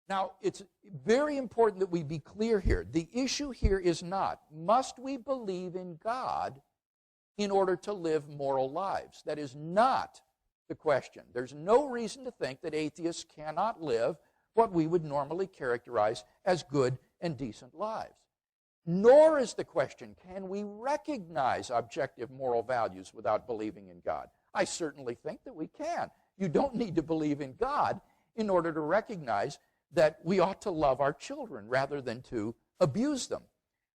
Now, it's very important that we be clear here. The issue here is not, must we believe in God in order to live moral lives? That is not the question. There's no reason to think that atheists cannot live what we would normally characterize as good and decent lives. Nor is the question, can we recognize objective moral values without believing in God? I certainly think that we can. You don't need to believe in God in order to recognize that we ought to love our children rather than to abuse them.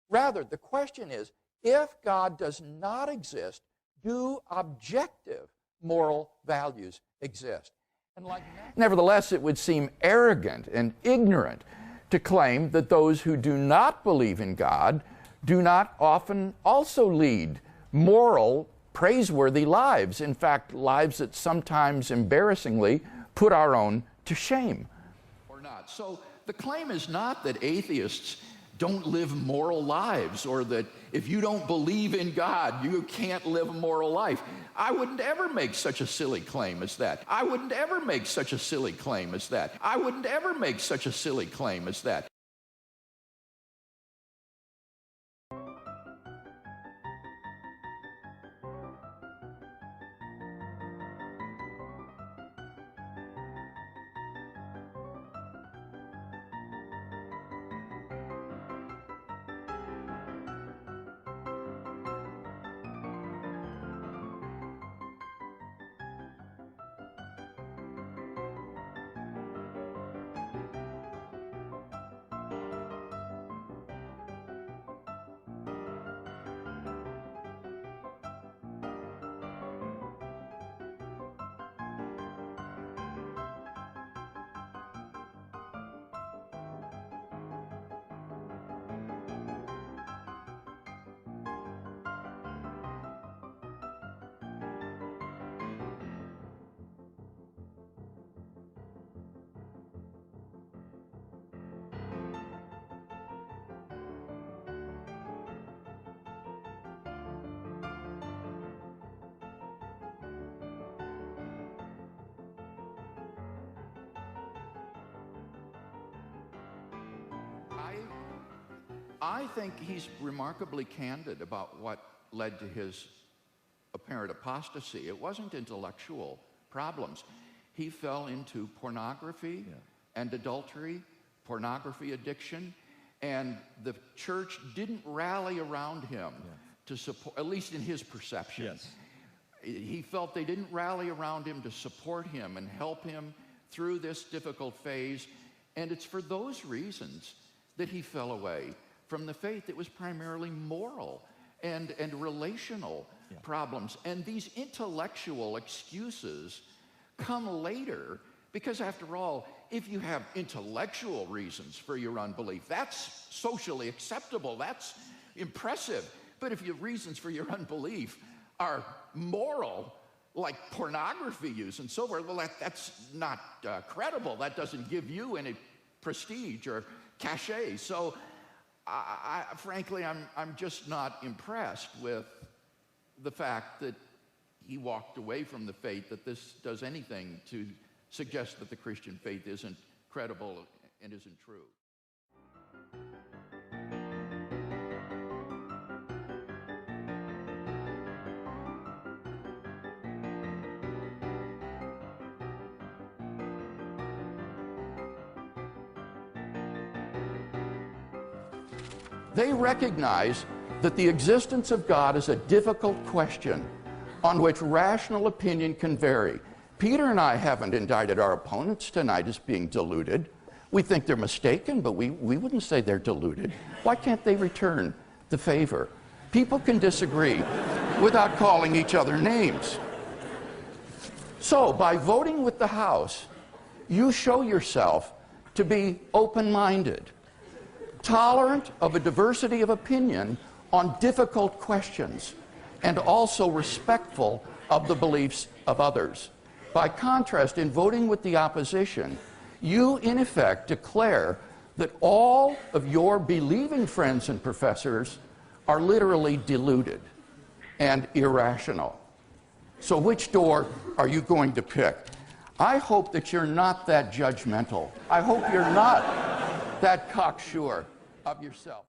Rather, the question is, if God does not exist, do objective moral values exist? And nevertheless, it would seem arrogant and ignorant to claim that those who do not believe in God do not often also lead moral, praiseworthy lives. In fact, lives that sometimes embarrassingly put our own to shame. Or not. So the claim is not that atheists don't live moral lives, or that if you don't believe in God, you can't live a moral life. I wouldn't ever make such a silly claim as that. I wouldn't ever make such a silly claim as that. I wouldn't ever make such a silly claim as that. I think he's remarkably candid about what led to his apparent apostasy. It wasn't intellectual problems. He fell into pornography and adultery, pornography addiction, and the church didn't rally around him to support, at least in his perception. Yes. He felt they didn't rally around him to support him and help him through this difficult phase, and it's for those reasons that he fell away from the faith that was primarily moral and relational problems. And these intellectual excuses come later because, after all, if you have intellectual reasons for your unbelief, that's socially acceptable, that's impressive. But if your reasons for your unbelief are moral, like pornography use and so forth, well, that's not credible. That doesn't give you any prestige or cachet. So frankly, I'm just not impressed with the fact that he walked away from the faith, that this does anything to suggest that the Christian faith isn't credible and isn't true. They recognize that the existence of God is a difficult question on which rational opinion can vary. Peter and I haven't indicted our opponents tonight as being deluded. We think they're mistaken, but we wouldn't say they're deluded. Why can't they return the favor? People can disagree without calling each other names. So, by voting with the House, you show yourself to be open-minded, tolerant of a diversity of opinion on difficult questions, and also respectful of the beliefs of others. By contrast, in voting with the opposition, you in effect declare that all of your believing friends and professors are literally deluded and irrational. So which door are you going to pick? I hope that you're not that judgmental. I hope you're not that cocksure of yourself.